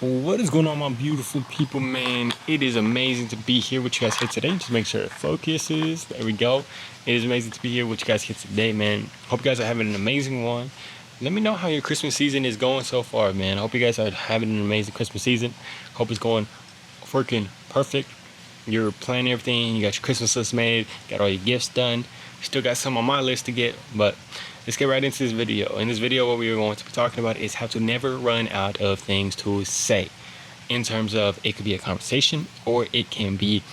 What is going on, my beautiful people, man? It is amazing to be here with you guys here today. Just make sure it focuses. There we go. It is amazing to be here with you guys here today, man. Hope you guys are having an amazing one. Let me know how your Christmas season is going so far, man. I hope you guys are having an amazing Christmas season. Hope it's going freaking perfect. You're planning everything. You got your Christmas list made. Got all your gifts done. Still got some on my list to get, but let's get right into this video. In this video, what we are going to be talking about is how to never run out of things to say. In terms of, it could be a conversation or it can be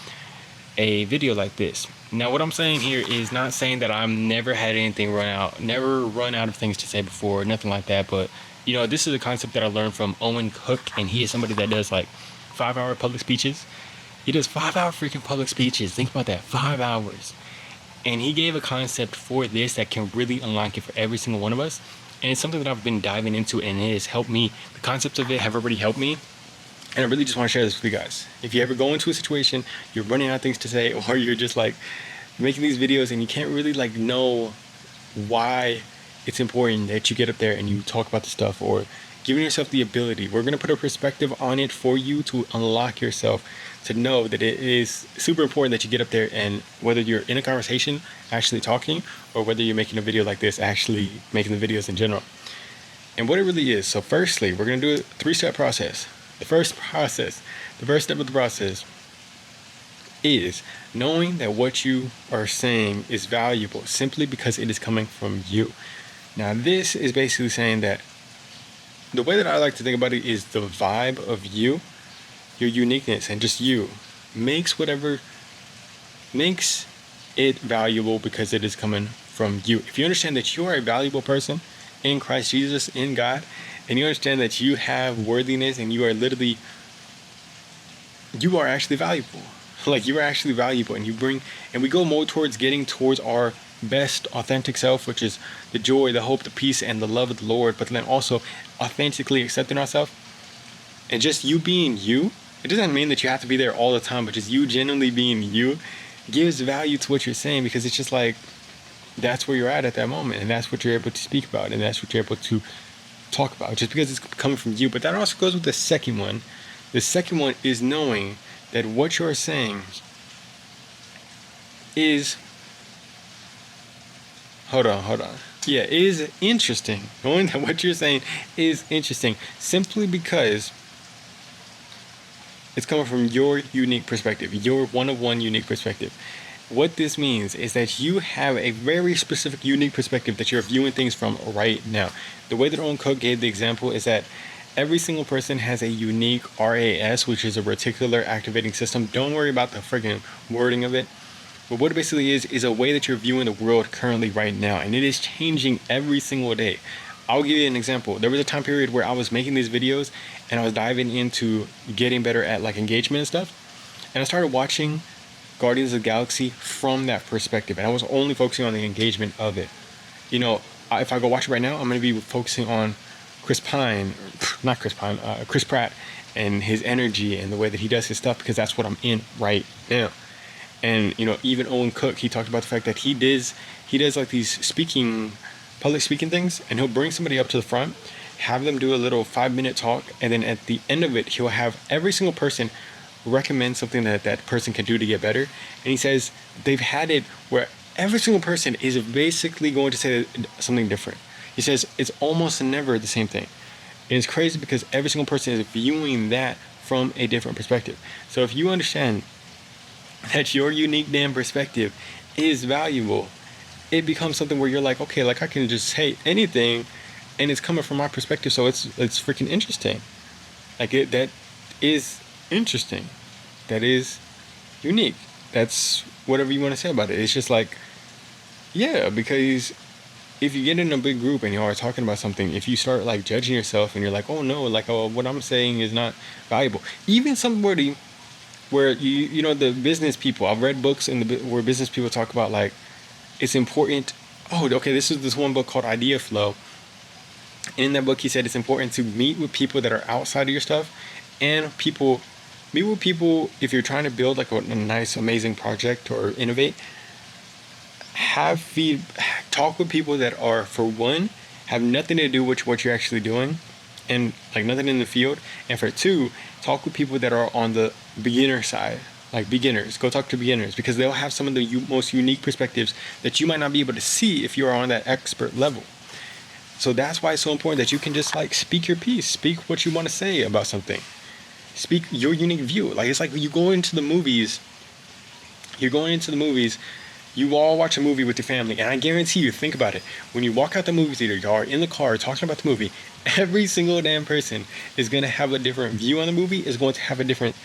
a video like this. Now, what I'm saying here is not saying that I've never had anything never run out of things to say before, nothing like that. But, you know, this is a concept that I learned from Owen Cook, and he is somebody that does like 5-hour public speeches. He does 5-hour freaking public speeches. Think about that, 5 hours. And he gave a concept for this that can really unlock it for every single one of us. And it's something that I've been diving into, and it has helped me. The concepts of it have already helped me. And I really just want to share this with you guys. If you ever go into a situation, you're running out of things to say, or you're just like making these videos and you can't really like know why it's important that you get up there and you talk about the stuff, or giving yourself the ability. We're going to put a perspective on it for you to unlock yourself, to know that it is super important that you get up there, and whether you're in a conversation actually talking, or whether you're making a video like this actually making the videos in general, and what it really is. So firstly, we're going to do a 3-step process. The first step of the process is knowing that what you are saying is valuable simply because it is coming from you. Now, this is basically saying that the way that I like to think about it is the vibe of you, your uniqueness, and just you makes it valuable because it is coming from you. If you understand that you are a valuable person in Christ Jesus, in God, and you understand that you have worthiness and you are actually valuable. Like, you are actually valuable, and we go more towards getting towards our best authentic self, which is the joy, the hope, the peace, and the love of the Lord, but then also authentically accepting ourselves. And just you being you, it doesn't mean that you have to be there all the time, but just you genuinely being you gives value to what you're saying, because it's just like, that's where you're at that moment, and that's what you're able to speak about, and that's what you're able to talk about, just because it's coming from you. But that also goes with the second one. The second one is knowing that what you're saying is is interesting. Knowing that what you're saying is interesting simply because it's coming from your unique perspective, your one-of-one unique perspective. What this means is that you have a very specific, unique perspective that you're viewing things from right now. The way that Owen Cook gave the example is that every single person has a unique RAS, which is a reticular activating system. Don't worry about the friggin' wording of it. But what it basically is a way that you're viewing the world currently right now. And it is changing every single day. I'll give you an example. There was a time period where I was making these videos and I was diving into getting better at like engagement and stuff. And I started watching Guardians of the Galaxy from that perspective, and I was only focusing on the engagement of it. You know, if I go watch it right now, I'm going to be focusing on Chris Pratt and his energy and the way that he does his stuff, because that's what I'm in right now. And, you know, even Owen Cook, he talked about the fact that he does like these public speaking things, and he'll bring somebody up to the front, have them do a little 5-minute talk, and then at the end of it, he'll have every single person recommend something that person can do to get better. And he says they've had it where every single person is basically going to say something different. He says it's almost never the same thing. And it's crazy because every single person is viewing that from a different perspective. So if you understand that your unique damn perspective is valuable, it becomes something where you're like, okay, like I can just say anything and it's coming from my perspective, so it's freaking interesting. Like, that is interesting, that is unique, that's whatever you want to say about it. It's just like, yeah, because if you get in a big group and you are talking about something, if you start like judging yourself and you're like, oh no, like, oh, what I'm saying is not valuable. Even somebody where you know, the business people, I've read books where business people talk about like, it's important. Oh, okay, this is this one book called Idea Flow. In that book, he said it's important to meet with people that are outside of your stuff, and meet with people if you're trying to build like a nice, amazing project or innovate. Talk with people that are, for one, have nothing to do with what you're actually doing, and like nothing in the field. And for two, talk with people that are on the beginner side, like beginners. Go talk to beginners because they'll have some of the most unique perspectives that you might not be able to see if you're on that expert level. So that's why it's so important that you can just like speak your piece, speak what you want to say about something, speak your unique view. Like it's like you go into the movies. You're going into the movies. You all watch a movie with your family, and I guarantee you, think about it. When you walk out the movie theater, you are in the car talking about the movie. Every single damn person is going to have a different view on the movie, is going to have a different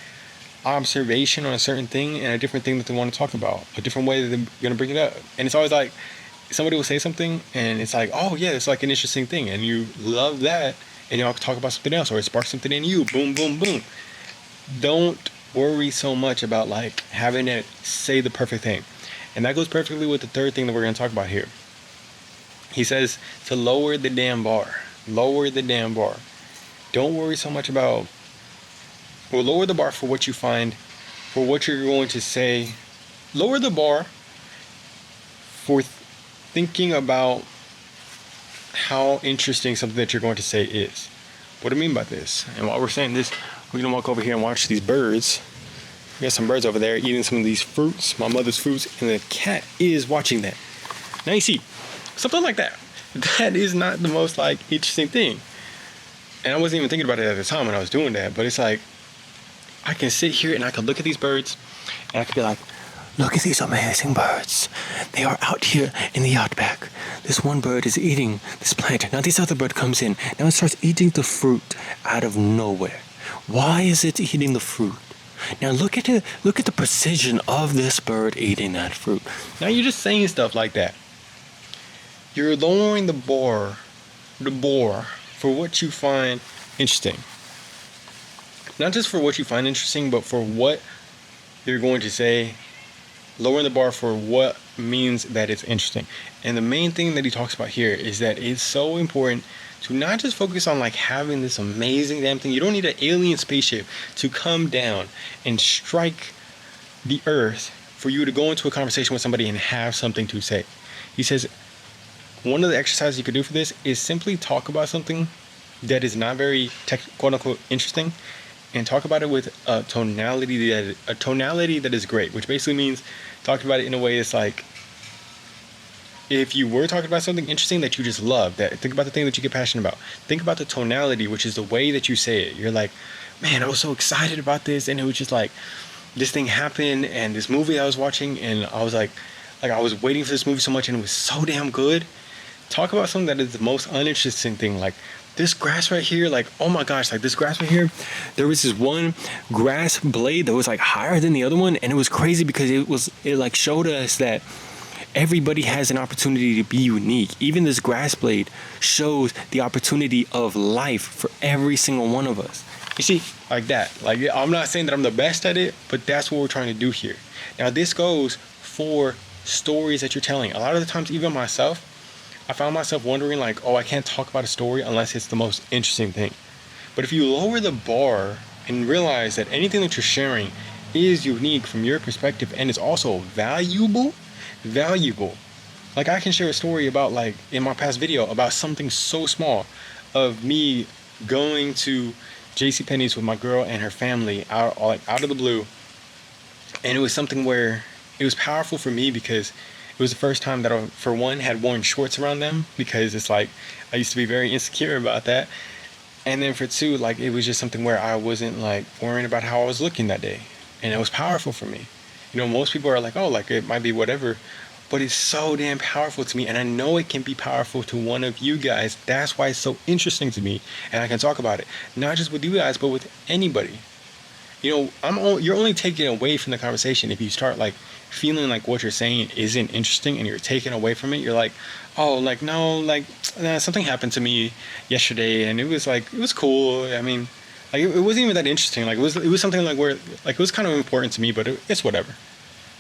observation on a certain thing, and a different thing that they want to talk about, a different way that they're going to bring it up. And it's always like, somebody will say something, and it's like, oh yeah, it's like an interesting thing, and you love that, and y'all talk about something else, or it sparks something in you, boom, boom, boom. Don't worry so much about like having to say the perfect thing. And that goes perfectly with the third thing that we're going to talk about here. He says to lower the damn bar. Lower the damn bar. Don't worry so much about, well, lower the bar for what you find, for what you're going to say. Lower the bar for thinking about how interesting something that you're going to say is. What do I mean by this? And while we're saying this, we're going to walk over here and watch these birds. We got some birds over there eating some of these fruits, my mother's fruits, and the cat is watching that. Now you see, something like that. That is not the most like interesting thing. And I wasn't even thinking about it at the time when I was doing that, but it's like, I can sit here and I can look at these birds and I can be like, look at these amazing birds. They are out here in the outback. This one bird is eating this plant. Now this other bird comes in. Now it starts eating the fruit out of nowhere. Why is it eating the fruit? Now look at the precision of this bird eating that fruit. Now you're just saying stuff like that. You're lowering the bar for what you find interesting. Not just for what you find interesting, but for what you're going to say. Lowering the bar for what means that it's interesting. And the main thing that he talks about here is that it's so important to not just focus on like having this amazing damn thing. You don't need an alien spaceship to come down and strike the earth for you to go into a conversation with somebody and have something to say. He says one of the exercises you could do for this is simply talk about something that is not very quote unquote interesting, and talk about it with a tonality that is great, which basically means talking about it in a way that's like, if you were talking about something interesting that you just love, that think about the thing that you get passionate about. Think about the tonality, which is the way that you say it. You're like, man, I was so excited about this, and it was just like, this thing happened, and this movie I was watching, and I was like I was waiting for this movie so much, and it was so damn good. Talk about something that is the most uninteresting thing, like this grass right here, like, oh my gosh, like this grass right here, there was this one grass blade that was like higher than the other one, and it was crazy because it like showed us that everybody has an opportunity to be unique. Even this grass blade shows the opportunity of life for every single one of us. You see, like that. Like, I'm not saying that I'm the best at it, but that's what we're trying to do here. Now, this goes for stories that you're telling. A lot of the times, even myself, I found myself wondering like, oh, I can't talk about a story unless it's the most interesting thing. But if you lower the bar and realize that anything that you're sharing is unique from your perspective and is also valuable. Like, I can share a story about, like, in my past video about something so small of me going to JCPenney's with my girl and her family out of the blue. And it was something where it was powerful for me because it was the first time that I, for one, had worn shorts around them, because it's like I used to be very insecure about that. And then for two, like, it was just something where I wasn't like worrying about how I was looking that day. And it was powerful for me. You know, most people are like, oh, like, it might be whatever, but it's so damn powerful to me. And I know it can be powerful to one of you guys. That's why it's so interesting to me. And I can talk about it, not just with you guys, but with anybody. You know, you're only taking away from the conversation if you start like feeling like what you're saying isn't interesting and you're taken away from it. You're like, oh, like, no, like, something happened to me yesterday and it was cool. I mean, like, it wasn't even that interesting. Like, it was something like where, like, it was kind of important to me, but it's whatever.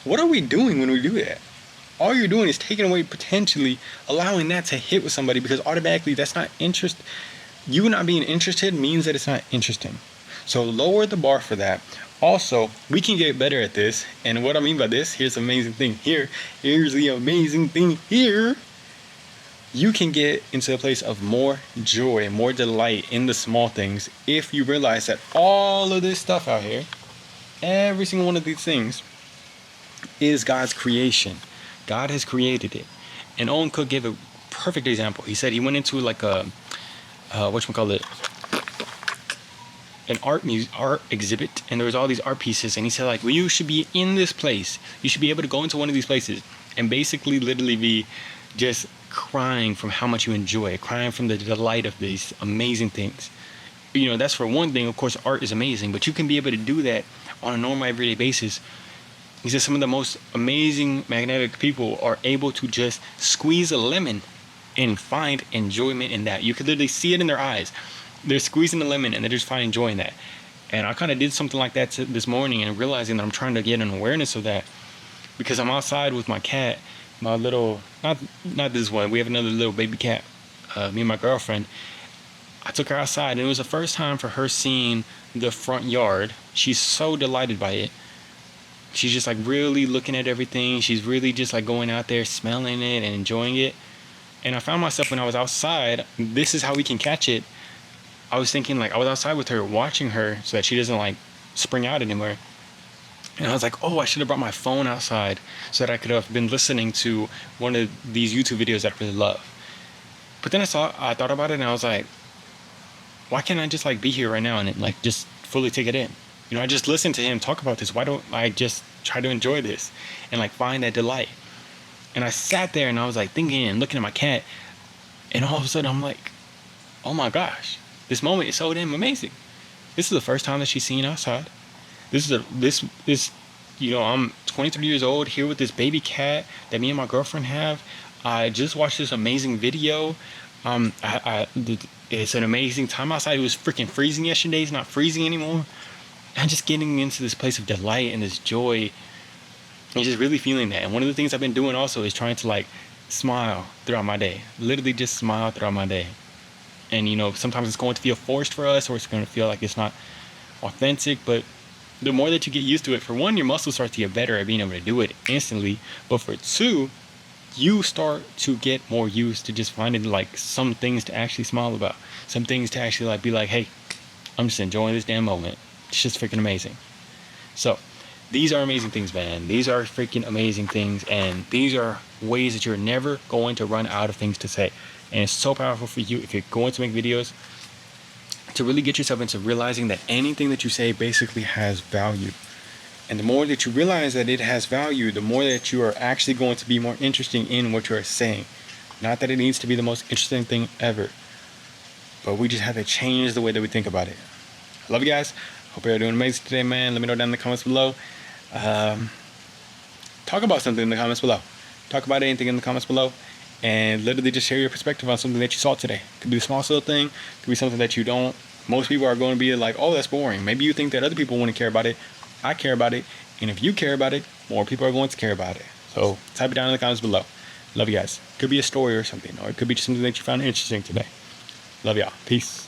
What are we doing when we do that? All you're doing is taking away, potentially allowing that to hit with somebody, because automatically that's not interest. You not being interested means that it's not interesting. So lower the bar for that. Also, we can get better at this. And what I mean by this, here's the amazing thing here. Here's the amazing thing here. You can get into a place of more joy, more delight in the small things if you realize that all of this stuff out here, every single one of these things, is God's creation. God has created it. And Owen Cook gave a perfect example. He said he went into like a, whatchamacallit, an art exhibit, and there was all these art pieces, and he said like, well, you should be in this place. You should be able to go into one of these places and basically literally be just crying from how much you enjoy it, crying from the delight of these amazing things. You know, that's for one thing. Of course, art is amazing, but you can be able to do that on a normal everyday basis. He says some of the most amazing magnetic people are able to just squeeze a lemon and find enjoyment in that. You could literally see it in their eyes. They're squeezing the lemon and they're just finding joy in that. And I kind of did something like that this morning, and realizing that I'm trying to get an awareness of that, because I'm outside with my cat, my little, not this one, we have another little baby cat, me and my girlfriend. I took her outside, and it was the first time for her seeing the front yard. She's so delighted by it. She's just like really looking at everything. She's really just like going out there, smelling it and enjoying it. And I found myself when I was outside, this is how we can catch it. I was thinking like, I was outside with her, watching her so that she doesn't like spring out anywhere. And I was like, oh, I should have brought my phone outside so that I could have been listening to one of these YouTube videos that I really love. But then I thought about it, and I was like, why can't I just like be here right now and like just fully take it in? You know, I just listened to him talk about this. Why don't I just try to enjoy this and like find that delight? And I sat there and I was like thinking and looking at my cat, and all of a sudden I'm like, oh my gosh, this moment is so damn amazing. This is the first time that she's seen outside. This, you know, I'm 23 years old here with this baby cat that me and my girlfriend have. I just watched this amazing video. It's an amazing time outside. It was freaking freezing yesterday. It's not freezing anymore. I'm just getting into this place of delight and this joy, and just really feeling that. And one of the things I've been doing also is trying to like smile throughout my day. Literally just smile throughout my day. And you know, sometimes it's going to feel forced for us, or it's going to feel like it's not authentic, but the more that you get used to it, for one, your muscles start to get better at being able to do it instantly. But for two, you start to get more used to just finding like some things to actually smile about, some things to actually like be like, hey, I'm just enjoying this damn moment. It's just freaking amazing. So these are amazing things, man. These are freaking amazing things, and these are ways that you're never going to run out of things to say. And it's so powerful for you if you're going to make videos, to really get yourself into realizing that anything that you say basically has value. And the more that you realize that it has value, the more that you are actually going to be more interesting in what you are saying. Not that it needs to be the most interesting thing ever, but we just have to change the way that we think about it. I love you guys. Hope you're doing amazing today, man. Let me know down in the comments below. Talk about something in the comments below. Talk about anything in the comments below. And literally just share your perspective on something that you saw today. Could be a small little thing. Could be something that you don't. Most people are going to be like, oh, that's boring. Maybe you think that other people wouldn't care about it. I care about it. And if you care about it, more people are going to care about it. So type it down in the comments below. Love you guys. Could be a story or something. Or it could be just something that you found interesting today. Love y'all. Peace.